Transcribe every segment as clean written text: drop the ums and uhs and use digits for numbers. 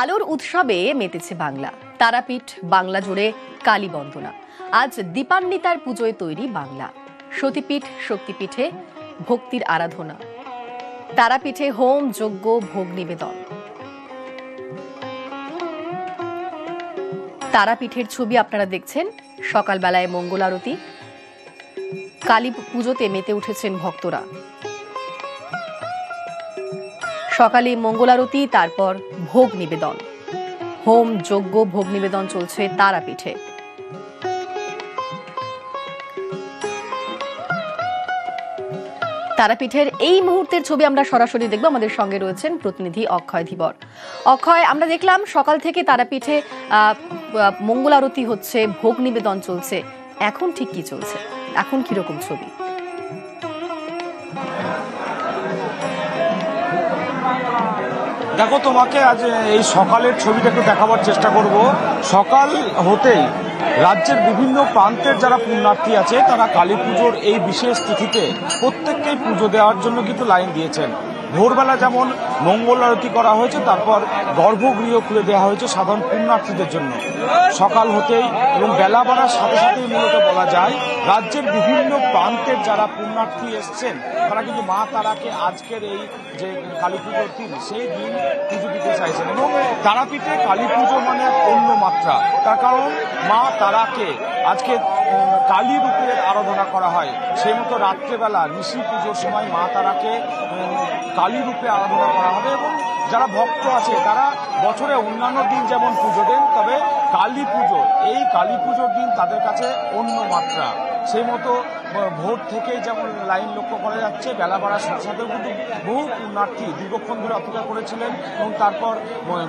আলোর উৎসবে মেতেছে বাংলা। তারাপীঠ বাংলা জুড়ে কালী বন্দনা। আজ দীপান্বিতার পুজোয় তৈরি বাংলা। সতীপীঠ শক্তিপীঠে ভক্তির আরাধনা। তারাপীঠে হোম যজ্ঞ ভোগ নিবেদন। তারাপীঠের ছবি আপনারা দেখছেন। সকালবেলায় মঙ্গল আরতি, কালী পুজোতে মেতে উঠেছেন ভক্তরা। সকালে মঙ্গল আরতি, তারপর ভোগ নিবেদন। হোম যজ্ঞ ভোগ নিবেদন চলছে তারাপীঠে। তারাপীঠের এই মুহূর্তের ছবি আমরা সরাসরি দেখব। আমাদের সঙ্গে রয়েছেন প্রতিনিধি অক্ষয় ধীবর। অক্ষয়, আমরা দেখলাম সকাল থেকে তারাপীঠে মঙ্গল আরতি হচ্ছে, ভোগ নিবেদন চলছে। এখন ঠিক কি চলছে? এখন কিরকম ছবি? দেখো, তোমাকে আজ এই সকালের ছবিটা একটু দেখাবার চেষ্টা করব। সকাল হতেই রাজ্যের বিভিন্ন প্রান্তের যারা পুণ্যার্থী আছে তারা কালী পুজোর এই বিশেষ তিথিতে প্রত্যেককেই পুজো দেওয়ার জন্য কিন্তু লাইন দিয়েছেন। ভোরবেলা যেমন মঙ্গল আরতি করা হয়েছে, তারপর গর্ভগৃহ খুলে দেওয়া হয়েছে সাধারণ পুণ্যার্থীদের জন্য। সকাল হতেই এবং বেলা বাড়ার সাথে সাথেই মূলত বলা যায় রাজ্যের বিভিন্ন প্রান্তের যারা পুণ্যার্থী এসছেন তারা কিন্তু মা তারাকে আজকের এই যে কালী পুজোর দিন, সেই দিন পুজো দিতে চাইছেন। এবং তারাপীঠে কালী পুজো মানে অন্য মাত্রা, তার কারণ মা তারাকে আজকে কালী রূপে আরাধনা করা হয়। সেই মতো রাত্রেবেলা নিশি পুজোর সময় মা তারাকে কালী রূপে আরাধনা করা হবে। এবং যারা ভক্ত আছে তারা বছরে অন্যান্য দিন যেমন পুজো দেন, তবে কালী পুজো, এই কালী পুজোর দিন তাদের কাছে অন্য মাত্রা। সেই মতো ভোর থেকেই যেমন লাইন লক্ষ্য করা যাচ্ছে, বেলা বাড়ার সাথে সাথেও কিন্তু বহু পুণ্যার্থী দীর্ঘক্ষণ ধরে অপেক্ষা করেছিলেন এবং তারপর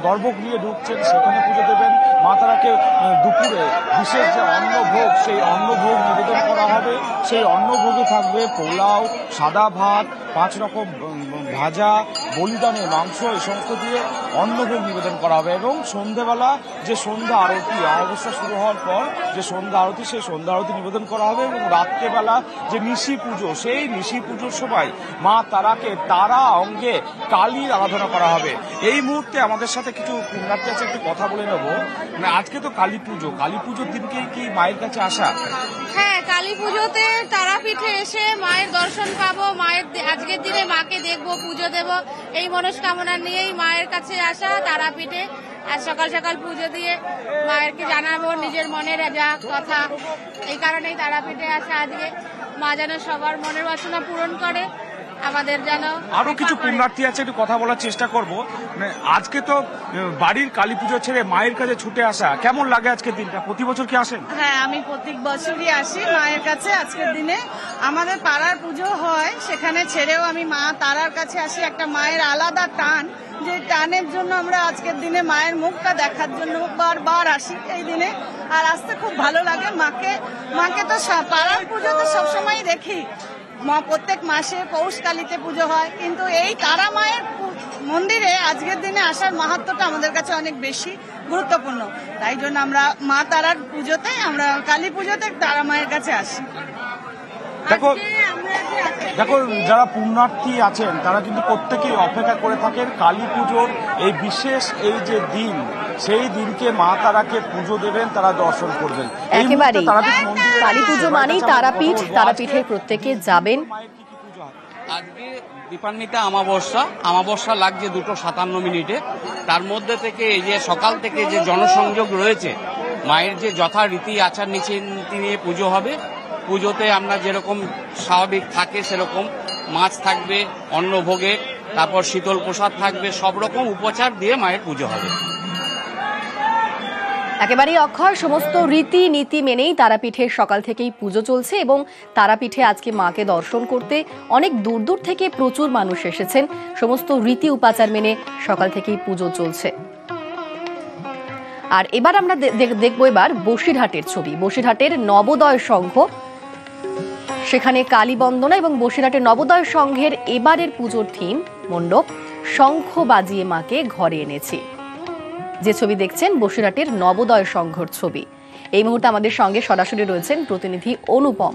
গর্ভগৃহে ঢুকছেন, সেখানে পুজো দেবেন। মা তারাকে দুপুরে বিশেষ যে অন্নভোগ, সেই অন্নভোগ নিবেদন করা হবে। সেই অন্নভোগে থাকবে পোলাও, সাদা ভাত, 5 রকম ভাজা, বলিদানে মাংস, এই সমস্ত দিয়ে অন্নভোগ নিবেদন করা হবে। এবং সন্ধ্যেবেলা যে সন্ধ্যা আরতি, অমাবস্যা শুরু হওয়ার পর যে সন্ধ্যা আরতি, সেই সন্ধ্যা আরতি নিবেদন করা হবে। এবং রাত্রেবেলা যে নিশি পুজো, সেই নিশি পুজোর সময় মা তারাকে তারা অঙ্গে কালীর আরাধনা করা হবে। এই মুহূর্তে আমাদের সাথে কিছু পুণ্যার্থী আছে, একটু কথা বলে নেবো। মানে আজকে তো কালী পুজো, কালী পুজোর দিনকে কি মায়ের কাছে আসা? হ্যাঁ, কালী পুজোতে তারাপীঠে এসে মায়ের দর্শন পাবো, মায়ের আজকের দিনে মাকে দেখবো, পুজো দেব, এই মনস্কামনা নিয়েই মায়ের কাছে আসা তারাপীঠে। আর সকাল সকাল পুজো দিয়ে মায়েরকে জানাবো নিজের মনের যা কথা। এই কারণেই তারাপীঠে আসা আজকে। মা যেন সবার মনের বাসনা পূরণ করে, আমাদের যেন। আরো কিছু পুণ্যার্থী আছে, একটু কথা বলার চেষ্টা করবো। আজকে তো বাড়ির কালী পুজো ছেড়ে মায়ের কাছে ছুটে আসা, কেমন লাগে আজকের দিনটা? প্রতি বছর কি আসেন? হ্যাঁ, আমি প্রত্যেক বছরই আসি মায়ের কাছে। আজকের দিনে আমাদের পাড়ার পুজো হয়, সেখানে ছেড়েও আমি মা তারার কাছে আসি। একটা মায়ের আলাদা টান, যে টানের জন্য আমরা আজকের দিনে মায়ের মুখটা দেখার জন্য বারবার আসি এই দিনে। আর আসতে খুব ভালো লাগে। মাকে তো পাড়ার পুজো তো সবসময় দেখি, মা প্রত্যেক মাসে পৌষকালীতে পুজো হয়, কিন্তু এই তারা মায়ের মন্দিরে আজকের দিনে আসার মাহাত্ম্যটা আমাদের কাছে অনেক বেশি গুরুত্বপূর্ণ। তাই জন্য আমরা মা তারার পুজোতে, আমরা কালী পুজোতে তারা মায়ের কাছে আসি। দেখো, যারা পুণ্যার্থী আছেন তারা কিন্তু প্রত্যেকেই অপেক্ষা করে থাকেন কালী পুজোর এই বিশেষ এই যে দিন, সেই দিনকে মা তারাকে পুজো দেবেন, তারা দর্শন করবেন। একেবারে কালী পুজো মানেই তারাপীঠ, তারাপীঠে প্রত্যেকে যাবেন। আজকে দীপান্বিতা আমাবস্যা লাগছে 2:57। তার মধ্যে থেকে এই যে সকাল থেকে যে জনসংযোগ রয়েছে, মায়ের যে যথারীতি আচার নীতি নিয়ে পুজো হবে। পুজোতে আমরা যেরকম স্বাভাবিক থাকে সেরকম মাছ থাকবে, অন্নভোগে, তারপর শীতল প্রসাদ থাকবে, সব রকম উপচার দিয়ে মায়ের পুজো হবে। একেবারেই অক্ষয়, সমস্ত রীতি নীতি মেনেই তারাপীঠের সকাল থেকেই পুজো চলছে। এবং তারাপীঠে আজকে মাকে দর্শন করতে অনেক দূর দূর থেকে প্রচুর মানুষ এসেছেন। সমস্ত রীতি উপাচার মেনে সকাল থেকেই পুজো চলছে। আর এবার আমরা দেখবো এবার বসিরহাটের ছবি। বসিরহাটের নবোদয় সংঘ, সেখানে কালী বন্দনা এবং বসিরহাটের নবোদয় সংঘের এবারের পুজোর থিম মণ্ডপ, শঙ্খ বাজিয়ে মাকে ঘরে এনেছি। যে ছবি দেখছেন বসিরহাটের নবোদয় সংঘর ছবি। এই মুহূর্তে আমাদের সঙ্গে সরাসরি রয়েছেন প্রতিনিধি অনুপম।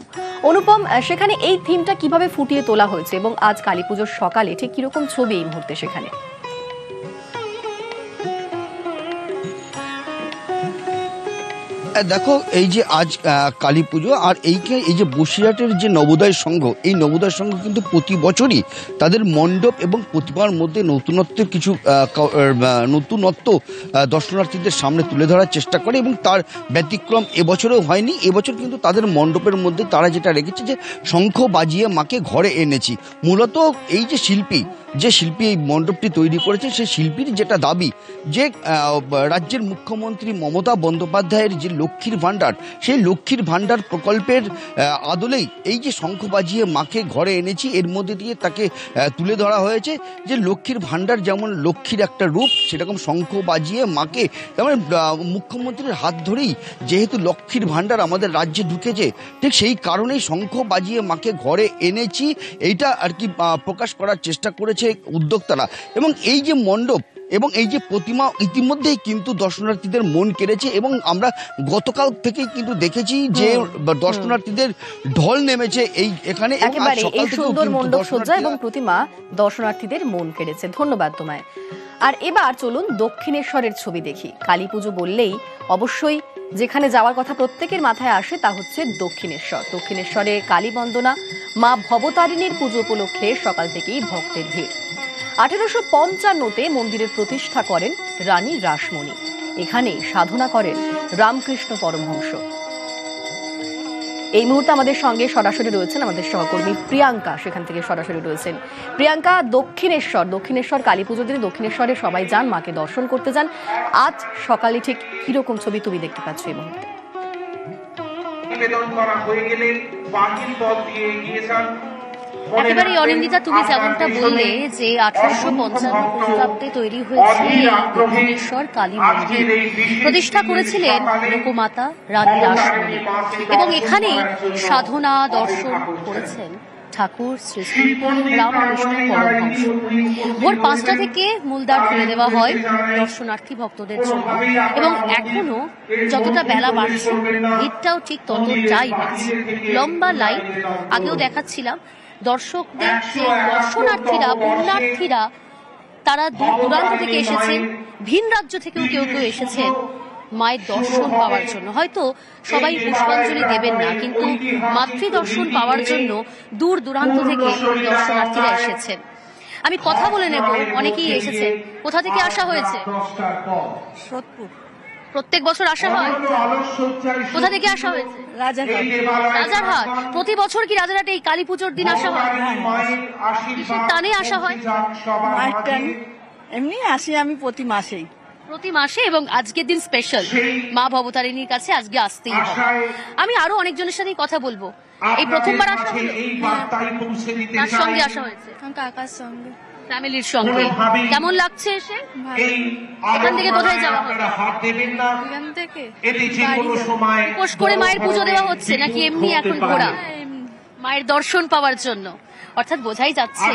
সেখানে এই থিমটা কিভাবে ফুটিয়ে তোলা হয়েছে এবং আজ কালী পুজোর সকালে ঠিক কিরকম ছবি এই মুহূর্তে সেখানে? দেখো এই যে আজ কালী পুজো আর এই যে বসিরহাটের যে নবোদয় সংঘ, এই নবোদয় সংঘ কিন্তু প্রতি বছরই তাদের মণ্ডপ এবং প্রতিমার মধ্যে নতুনত্ব দর্শনার্থীদের সামনে তুলে ধরার চেষ্টা করে এবং তার ব্যতিক্রম এবছরেও হয়নি। এবছর কিন্তু তাদের মণ্ডপের মধ্যে তারা যেটা রেখেছে যে শঙ্খ বাজিয়ে মাকে ঘরে এনেছি। মূলত এই যে শিল্পী এই মণ্ডপটি তৈরি করেছে, সেই শিল্পীর যেটা দাবি যে রাজ্যের মুখ্যমন্ত্রী মমতা বন্দ্যোপাধ্যায়ের যে লক্ষ্মীর ভাণ্ডার, সেই লক্ষ্মীর ভাণ্ডার প্রকল্পের আদলেই এই যে শঙ্খ বাজিয়ে মাকে ঘরে এনেছি, এর মধ্যে দিয়ে তাকে তুলে ধরা হয়েছে যে লক্ষ্মীর ভাণ্ডার যেমন লক্ষ্মীর একটা রূপ, সেরকম শঙ্খ বাজিয়ে মাকে, যেমন মুখ্যমন্ত্রীর হাত ধরেই যেহেতু লক্ষ্মীর ভাণ্ডার আমাদের রাজ্যে ঢুকেছে, ঠিক সেই কারণেই শঙ্খ বাজিয়ে মাকে ঘরে এনেছি, এইটা আর কি প্রকাশ করার চেষ্টা করেছে উদ্যোক্তারা। এবং এই যে মণ্ডপ এবং এই যে প্রতিমা ইতিমধ্যেই কিন্তু দর্শনার্থীদের মন কেড়েছে এবং আমরা গতকাল থেকেই কিন্তু দেখেছি যে দর্শনার্থীদের ঢল নেমেছে এখানে। একেবারে এই সুন্দর মণ্ডপ সজ্জা এবং প্রতিমা দর্শনার্থীদের মন কেড়েছে। ধন্যবাদ তোমায়। আর এবার চলুন দক্ষিণেশ্বরের ছবি দেখি। কালী পুজো বললেই অবশ্যই যেখানে যাওয়ার কথা প্রত্যেকের মাথায় আসে তা হচ্ছে দক্ষিণেশ্বর। দক্ষিণেশ্বরে কালী বন্দনা, মা ভবতারিণীর পুজো উপলক্ষে সকাল থেকেই ভক্তের ভিড়। 1855-তে মন্দিরের প্রতিষ্ঠা করেন রানী রাসমণি। এখানে সাধনা করেন রামকৃষ্ণ পরমহংস। এই মুহূর্তে আমাদের সঙ্গে সরাসরি রয়েছেন আমাদের সহকর্মী প্রিয়াঙ্কা, সেখান থেকে সরাসরি রয়েছেন। প্রিয়াঙ্কা, দক্ষিণেশ্বর কালী পুজোর দিনে দক্ষিণেশ্বরে সবাই যান, মাকে দর্শন করতে যান। আজ সকালে ঠিক কিরকম ছবি তুমি দেখতে পাচ্ছ এই মুহূর্তে? একেবারে অনিন্দিতা, তুমি যেমনটা বললে যে 1855 খ্রিস্টাব্দে তৈরি হয়েছে দক্ষিণেশ্বর কালী মন্দির, প্রতিষ্ঠা করেছিলেন লোকমাতা রানী রাসমণি এবং এখানে সাধনা দর্শন করেছেন ঠাকুর শ্রী শ্রী রামকৃষ্ণ পরমহংস। ভোর 5টা থেকে মূলদ্বার খুলে দেওয়া হয় দর্শনার্থী ভক্তদের জন্য এবং এখনো যতটা বেলা বাড়ছে ভিড়টাও ঠিক ততটাই বাড়ছে। লম্বা লাইন, আগেও দেখাচ্ছিলাম দর্শকদের, যে দর্শনার্থীরা পুণ্যার্থীরা তারা দূর দূরান্ত থেকে এসেছেন, ভিন রাজ্য থেকেও কেউ কেউ এসেছেন মায়ের দর্শন পাওয়ার জন্য। হয়তো সবাই পুষ্পাঞ্জলি দেবেন না, কিন্তু মাতৃ দর্শন পাওয়ার জন্য দূর দূরান্ত থেকে দর্শনার্থীরা এসেছেন। আমি কথা বলে নেব, অনেকেই এসেছেন। কোথা থেকে আসা হয়েছে? সোদপুর। প্রত্যেক বছর আসা হয়? কোথা থেকে আসা হয়েছে? রাজারহাট। প্রতি বছর কি রাজারহাটে এই কালী পুজোর দিন আসা হয়? কিসের টানে আসা হয়? এমনি আসি আমি প্রতি মাসেই। প্রতি মাসে, এবং আজকের দিন স্পেশাল, মা ভবতারিণীর কাছে আজকে আসতেই হবে। আমি আরো অনেকজনের সাথেই কথা বলবো। এই প্রথমবার আসা হলো? কার সঙ্গে আসা হয়েছে? কাকার সঙ্গে, ফ্যামিলির সঙ্গে। কেমন লাগছে এসে? এখান থেকে কোথায় যাওয়া হবে? এখান থেকে উপোস করে মায়ের পুজো দেওয়া হচ্ছে নাকি এমনি এখন ঘোরা মায়ের দর্শন পাওয়ার জন্য? অর্থাৎ বোঝাই যাচ্ছে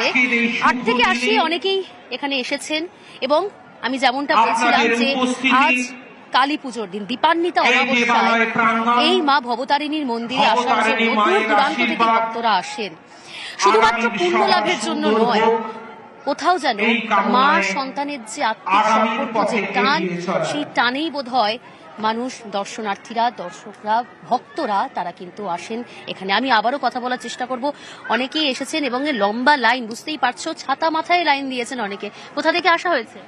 8 থেকে 80 অনেকেই এখানে এসেছেন। এবং আমি যেমনটা বলছিলাম যে আজ কালী পুজোর দিন, দীপান্বিতা অমাবস্যায় এই মা ভবতারিণীর মন্দিরে আসার জন্য দূর দূরান্ত থেকে ভক্তরা আসেন। শুধুমাত্র পুণ্য লাভের জন্য নয়, কোথাও যেন মা সন্তানের যে আত্মিক সম্পর্ক, যে টান, সেই টানেই বোধ হয় মানুষ, দর্শনার্থীরা, দর্শকরা, ভক্তরা তারা কিন্তু আসেন এখানে। আমি আবারও কথা বলার চেষ্টা করব। অনেকেই এসেছেন এবং লম্বা লাইন, বুঝতেই পারছো, ছাতা মাথায় লাইন দিয়েছেন অনেকে। কোথা থেকে আসা হয়েছে?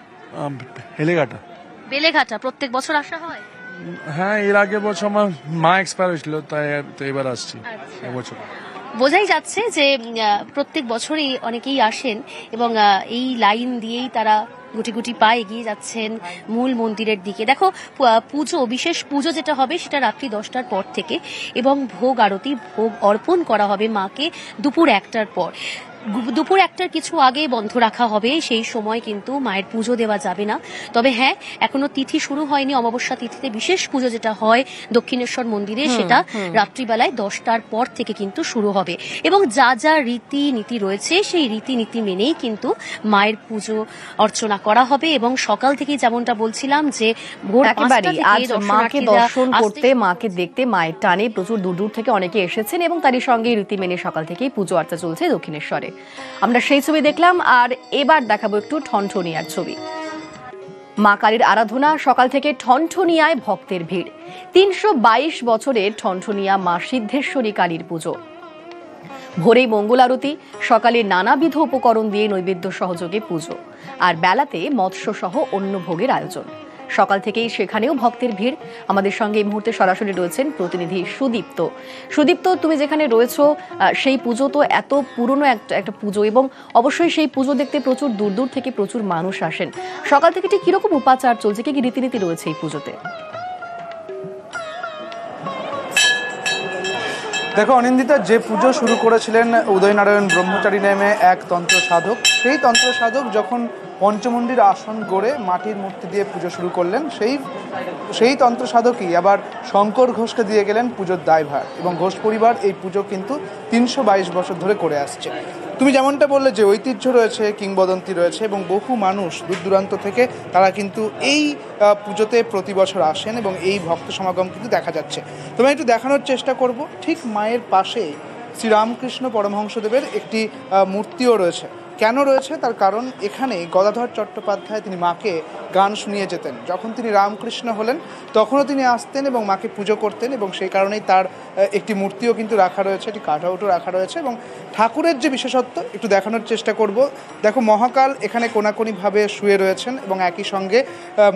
বেলেঘাটা। বেলেঘাটা। প্রত্যেক বছর আসা হয়? হ্যাঁ, এর আগে বছর আমার মা এক্সপায়ার হয়েছিল, তাই তো এবার আসছি এবছর। বোঝাই যাচ্ছে যে প্রত্যেক বছরই অনেকেই আসেন এবং এই লাইন দিয়েই তারা গুটি গুটি পায়ে এগিয়ে যাচ্ছেন মূল মন্দিরের দিকে। দেখো, পুজো, বিশেষ পুজো যেটা হবে সেটা রাত্রি 10টার পর থেকে এবং ভোগ আরতি, ভোগ অর্পণ করা হবে মাকে দুপুর 1টার পর। দুপুর 1টার কিছু আগে বন্ধ রাখা হবে, সেই সময় কিন্তু মায়ের পুজো দেওয়া যাবে না। তবে হ্যাঁ, এখনো তিথি শুরু হয়নি। অমাবস্যা তিথিতে বিশেষ পুজো যেটা হয় দক্ষিণেশ্বর মন্দিরে, সেটা রাত্রিবেলায় 10টার পর থেকে কিন্তু শুরু হবে এবং যা যা রীতিনীতি রয়েছে সেই রীতিনীতি মেনেই কিন্তু মায়ের পুজো অর্চনা করা হবে। এবং সকাল থেকে যেমনটা বলছিলাম যে ভোর 5টা থেকে আজ মাকে দর্শন করতে, মাকে দেখতে, মায়ের টানে প্রচুর দূর দূর থেকে অনেকে এসেছেন এবং তারই সঙ্গে রীতি মেনে সকাল থেকেই পুজো আর্চা চলছে দক্ষিণেশ্বরে। আমরা সেই ছবি দেখলাম। আর এবার দেখাবো একটু ঠনঠনিয়ার ছবি। মা কালীর আরাধনা, সকাল থেকে ঠনঠনিয়ায় ভক্তের ভিড়। 322 বছরের ঠনঠনিয়া মা সিদ্ধেশ্বরী কালীর পুজো। ভোরেই মঙ্গল আরতি, সকালে নানাবিধ উপকরণ দিয়ে নৈবেদ্য সহযোগে পুজো, আর বেলাতে মৎস্য সহ অন্য ভোগের আয়োজন। সকাল থেকেই সেখানেও ভক্তের ভিড়। আমাদের সঙ্গে এই মুহূর্তে সরাসরি রয়েছেন প্রতিনিধি সুদীপ্ত। সুদীপ্ত, তুমি যেখানে রয়েছো, সেই পুজো তো এত পুরনো একটা পুজো, এবং অবশ্যই সেই পুজো দেখতে প্রচুর দূর দূর থেকে প্রচুর মানুষ আসেন। সকাল থেকে ঠিক কিরকম উপাচার চলছে, কি কি রীতিনীতি রয়েছে এই পুজোতে? দেখো অনিন্দিতা, যে পুজো শুরু করেছিলেন উদয়নারায়ণ ব্রহ্মচারী নামে এক তন্ত্র সাধক, সেই তন্ত্র সাধক যখন পঞ্চমুণ্ডির আসন গড়ে মাটির মূর্তি দিয়ে পুজো শুরু করলেন, সেই তন্ত্র সাধকই আবার শঙ্কর ঘোষকে দিয়ে গেলেন পুজোর দায়ভার, এবং ঘোষ পরিবার এই পুজো কিন্তু 322 বছর ধরে করে আসছে। তুমি যেমনটা বললে যে ঐতিহ্য রয়েছে, কিংবদন্তি রয়েছে, এবং বহু মানুষ দূর দূরান্ত থেকে তারা কিন্তু এই পুজোতে প্রতি বছর আসেন এবং এই ভক্ত সমাগম কিন্তু দেখা যাচ্ছে। তোমায় একটু দেখানোর চেষ্টা করব, ঠিক মায়ের পাশে শ্রীরামকৃষ্ণ পরমহংসদেবের একটি মূর্তিও রয়েছে। কেন রয়েছে তার কারণ, এখানে গদাধর চট্টোপাধ্যায় তিনি মাকে গান শুনিয়ে যেতেন। যখন তিনি রামকৃষ্ণ হলেন তখনও তিনি আসতেন এবং মাকে পুজো করতেন, এবং সেই কারণেই তার একটি মূর্তিও কিন্তু রাখা রয়েছে, একটি কাটআউটও রাখা রয়েছে। এবং ঠাকুরের যে বিশেষত্ব একটু দেখানোর চেষ্টা করব। দেখো, মহাকাল এখানে কোনাকুনিভাবে শুয়ে রয়েছেন, এবং একই সঙ্গে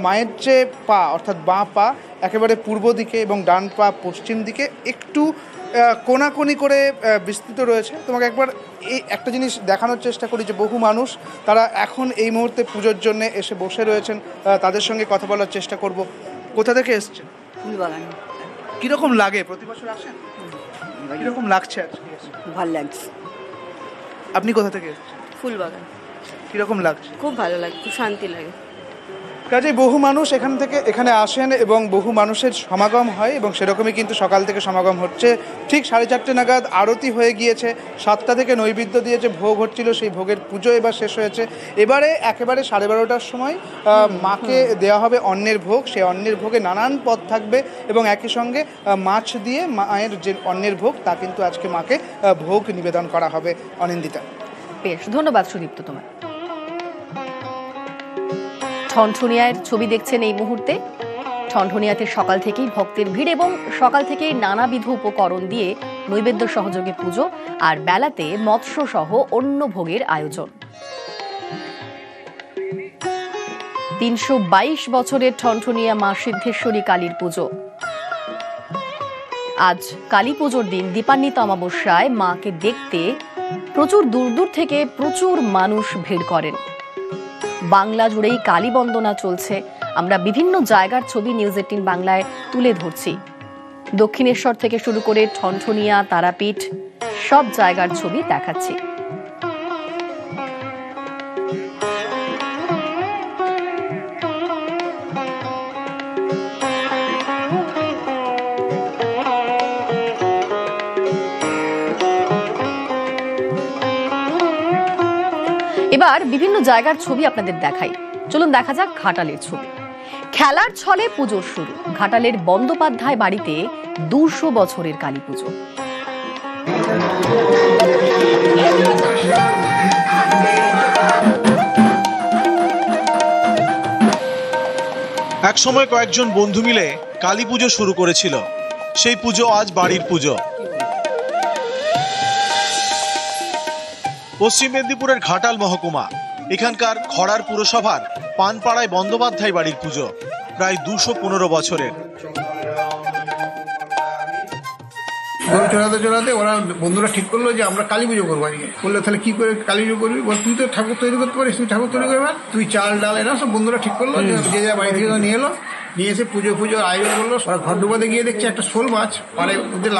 মায়ের যে পা অর্থাৎ বাঁ পা একেবারে পূর্ব দিকে এবং ডান পা পশ্চিম দিকে একটু কোনাকুনি করে বিস্তৃত রয়েছে। তোমাকে একবার এই একটা জিনিস দেখানোর চেষ্টা করি যে বহু মানুষ তারা এখন এই মুহূর্তে পুজোর জন্য এসে বসে রয়েছেন, তাদের সঙ্গে কথা বলার চেষ্টা করব। কোথা থেকে এসছেন? ফুলবাগান। কীরকম লাগে, প্রতি বছর আসেন? কীরকম লাগছে আজকে? ভালো লাগছে। আপনি কোথা থেকে এসছেন? ফুলবাগান। কীরকম লাগছে? খুব ভালো লাগে, খুব শান্তি লাগে। কাজেই বহু মানুষ এখান থেকে এখানে আসেন এবং বহু মানুষের সমাগম হয়, এবং সেরকমই কিন্তু সকাল থেকে সমাগম হচ্ছে। ঠিক 4:30 নাগাদ আরতি হয়ে গিয়েছে, 7টা থেকে নৈবেদ্য দিয়েছে, ভোগ হচ্ছিল, সেই ভোগের পুজো এবার শেষ হয়েছে। এবারে একেবারে 12:30টার সময় মাকে দেওয়া হবে অন্নের ভোগ। সেই অন্নের ভোগে নানান পদ থাকবে, এবং একই সঙ্গে মাছ দিয়ে মায়ের যে অন্নের ভোগ তা কিন্তু আজকে মাকে ভোগ নিবেদন করা হবে। অনিন্দিতা, বেশ, ধন্যবাদ সুদীপ্ত তোমার। ঠনঠনিয়ার ছবি দেখছেন এই মুহূর্তে। ঠনঠনিয়াতে সকাল থেকেই ভক্তের ভিড়, এবং সকাল থেকেই নানাবিধ উপকরণ দিয়ে নৈবেদ্য সহযোগে পুজো, আর বেলাতে মৎস্য সহ অন্য ভোগের আয়োজন। 322 বছরের ঠনঠনিয়া মা সিদ্ধেশ্বরী কালীর পুজো। আজ কালী পুজোর দিন দীপান্বিত অমাবস্যায় মাকে দেখতে প্রচুর দূর দূর থেকে প্রচুর মানুষ ভিড় করেন। বাংলা জুড়েই কালী বন্দনা চলছে। আমরা বিভিন্ন জায়গার ছবি নিউজ 18 বাংলায় তুলে ধরছি। দক্ষিণেশ্বর থেকে শুরু করে ঠনঠনিয়া, তারাপীঠ, সব জায়গার ছবি দেখাচ্ছি। এবার বিভিন্ন জায়গার ছবি আপনাদের দেখাই। চলুন দেখা যাক ঘাটালের ছবি। খেলার ছলে পুজোর শুরু। ঘাটালের বন্দ্যোপাধ্যায় বাড়িতে 200 বছরের কালী পুজো। এক সময় কয়েকজন বন্ধু মিলে কালী পুজো শুরু করেছিল। সেই পুজো আজ বাড়ির পুজো। পশ্চিম মেদিনীপুরের ঘাটাল মহকুমা, এখানকার খড়ার পুরসভার পানপাড়ায় বন্দ্যোপাধ্যায় বাড়ির পুজো প্রায় 215 বছরের। চড়াতে চড়াতে ওরা বন্ধুরা ঠিক করলো যে আমরা কালী পুজো করবো আজকে। বললো তাহলে কি করে কালী পুজো করবি? বল তুই তো ঠাকুর তৈরি করতে পারিস, তুই ঠাকুর তৈরি করবে, তুই চাল ডাল এরা সব বন্ধুরা ঠিক করলো, যে যা বাড়ি থেকে নিয়ে এলো, নিয়ে এসে পুজোর আয়োজন করলো। ওরা ঘর ডুবাতে গিয়ে দেখছে একটা শোল মাছ পাড়ে মধ্যে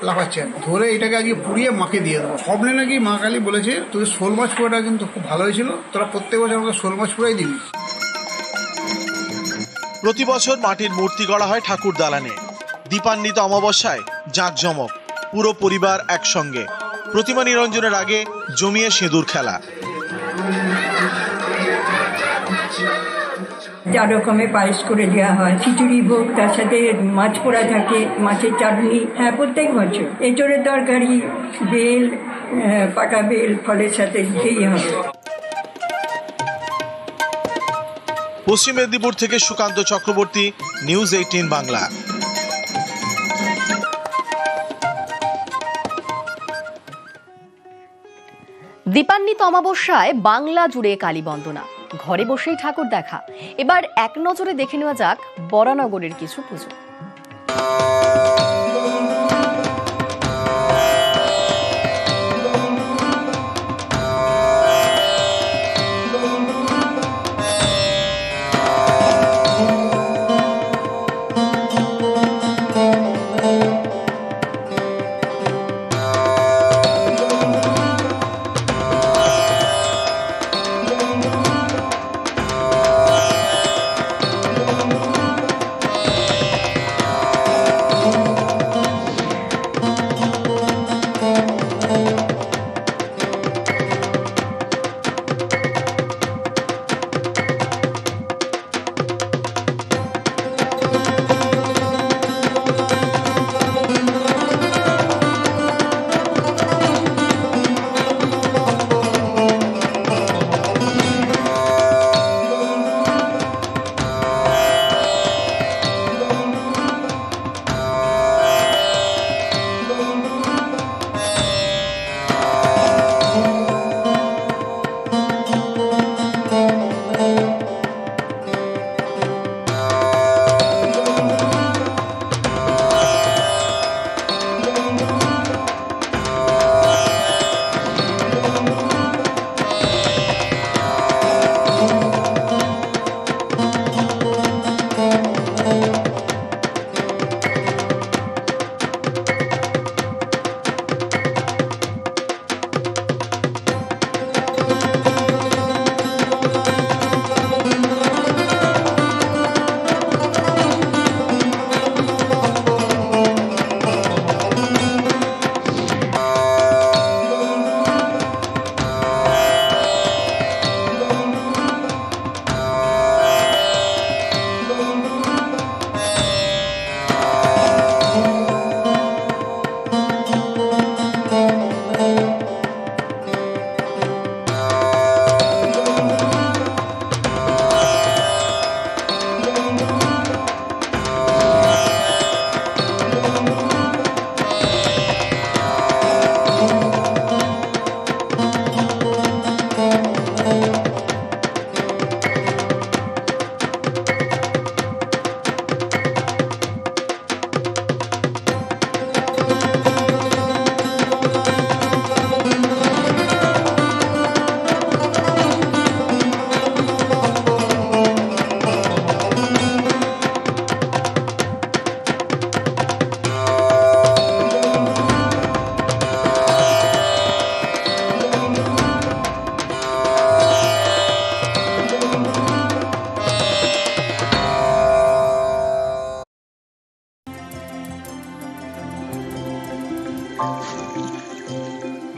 লাফাচ্ছে, ধরে এটাকে আজকে পুড়িয়ে মাকে দিয়ে দেবো। স্বপ্নে নাকি মা কালী বলেছে তোদের শোল মাছ পোড়াটা কিন্তু খুব ভালো হয়েছিল, তোরা প্রত্যেক বছর আমাকে শোল মাছ পোড়াই দিবি। প্রতি বছর মাটির মূর্তি গড়া হয় ঠাকুর দালানে। দীপান্বিত অমাবস্যায় জাঁকজমক, পুরো পরিবার একসঙ্গে। প্রতিমা নিরঞ্জনের আগে জমিয়ে সিঁদুর খেলা। 4 রকমের পায়েস করে দেওয়া হয়, খিচুড়ি ভোগ, তার সাথে মাছ পোড়া থাকে, মাছের চাটনি। হ্যাঁ, প্রত্যেক বছর এঁচোড়ের তরকারি, বেল, পাকা বেল ফলের সাথে দিতেই হবে। পশ্চিম মেদিনীপুর থেকে সুকান্ত চক্রবর্তী, নিউজ 18 বাংলা। দীপান্বিত অমাবস্যায় বাংলা জুড়ে কালী বন্দনা, ঘরে বসেই ঠাকুর দেখা। এবার এক নজরে দেখে নেওয়া যাক বরানগরের কিছু পুজো।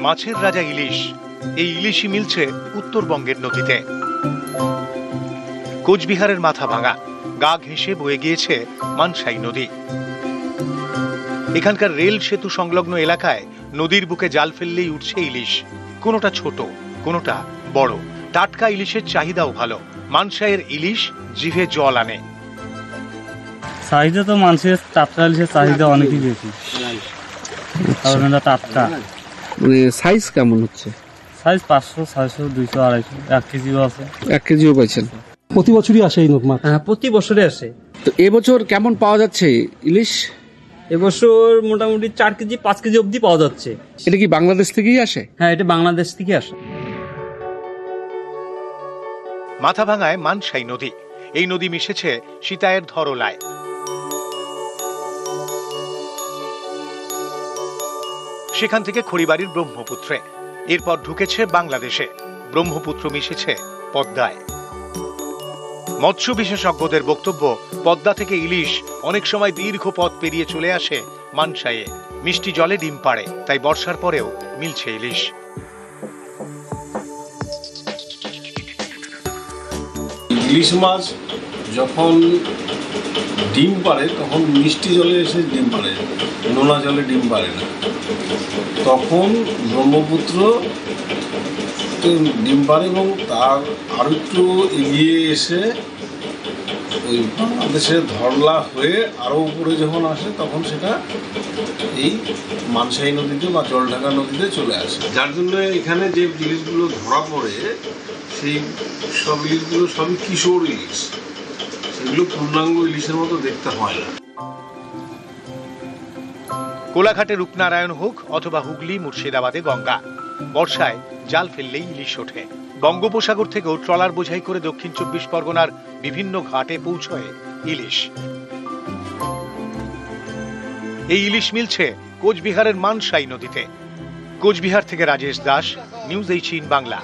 মাছের রাজা ইলিশ, এই ইলিশই মিলছে উত্তরবঙ্গের নদীতে। কোচবিহারের মাথা ভাঙা গা ঘেঁষে বয়ে গিয়েছে মানসাই নদী। এখানকার রেল সেতু সংলগ্ন এলাকায় নদীর বুকে জাল ফেললেই উঠছে ইলিশ, কোনোটা ছোট কোনোটা বড়। টাটকা ইলিশের চাহিদাও ভালো। মানসাইয়ের ইলিশ জিভে জল আনে। চাহিদা তো মানুষের টাটকা ইলিশের চাহিদা অনেকই বেশি, কারণ এটা টাটকা। মানে সাইজ কেমন হচ্ছে? সাইজ 500, 600, 200, 250, 1 কেজিও আছে। 1 কেজিও পাইছেন? প্রতি বছরই আসে এই মাছ? হ্যাঁ, প্রতি বছরে আসে। তো এবছর কেমন পাওয়া যাচ্ছে ইলিশ? এবছর মোটামুটি 4 কেজি 5 কেজি অবধি পাওয়া যাচ্ছে। এটা কি বাংলাদেশ থেকেই আসে? হ্যাঁ, এটা বাংলাদেশ থেকে আসে। মাথাভাঙায় মানসাই নদী, এই নদী মিশেছে সীতায়ের ধরলায়। সেখান থেকে খড়িবাড়ির ব্রহ্মপুত্রে, এরপর ঢুকেছে বাংলাদেশে। ব্রহ্মপুত্র মিশেছে পদ্মায়। মৎস্য বিশেষজ্ঞদের বক্তব্য, পদ্মা থেকে ইলিশ অনেক সময় দীর্ঘ পথ পেরিয়ে চলে আসে মানসাইয়ে। মিষ্টি জলে ডিম পাড়ে, তাই বর্ষার পরেও মিলছে ইলিশ। ইলিশ মাছ যখন ডিম পাড়ে তখন মিষ্টি জলে এসে ডিম পাড়ে, নোনা জলে ডিম পাড়ে না। তখন ব্রহ্মপুত্র ডিম পাড়ে এবং তার আরো একটু এগিয়ে এসে ওই বাংলাদেশের ধরলা হয়ে আরো উপরে যখন আসে তখন সেটা এই মানসাই নদীতে বা জলঢাকা নদীতে চলে আসে, যার জন্য এখানে যে ইলিশগুলো ধরা পড়ে সেই সব ইলিশগুলো সবই কিশোর ইলিশ, সেগুলো পূর্ণাঙ্গ ইলিশের মতো দেখতে হয় না। কোলাঘাটে রূপনারায়ণ হোক অথবা হুগলি মুর্শিদাবাদে গঙ্গা, বর্ষায় জাল ফেললেই ইলিশ ওঠে। বঙ্গোপসাগর থেকেও ট্রলার বোঝাই করে দক্ষিণ 24 পরগনার বিভিন্ন ঘাটে পৌঁছয় ইলিশ। এই ইলিশ মিলছে কোচবিহারের মানসাই নদীতে। কোচবিহার থেকে রাজেশ দাস, নিউজ 18 বাংলা।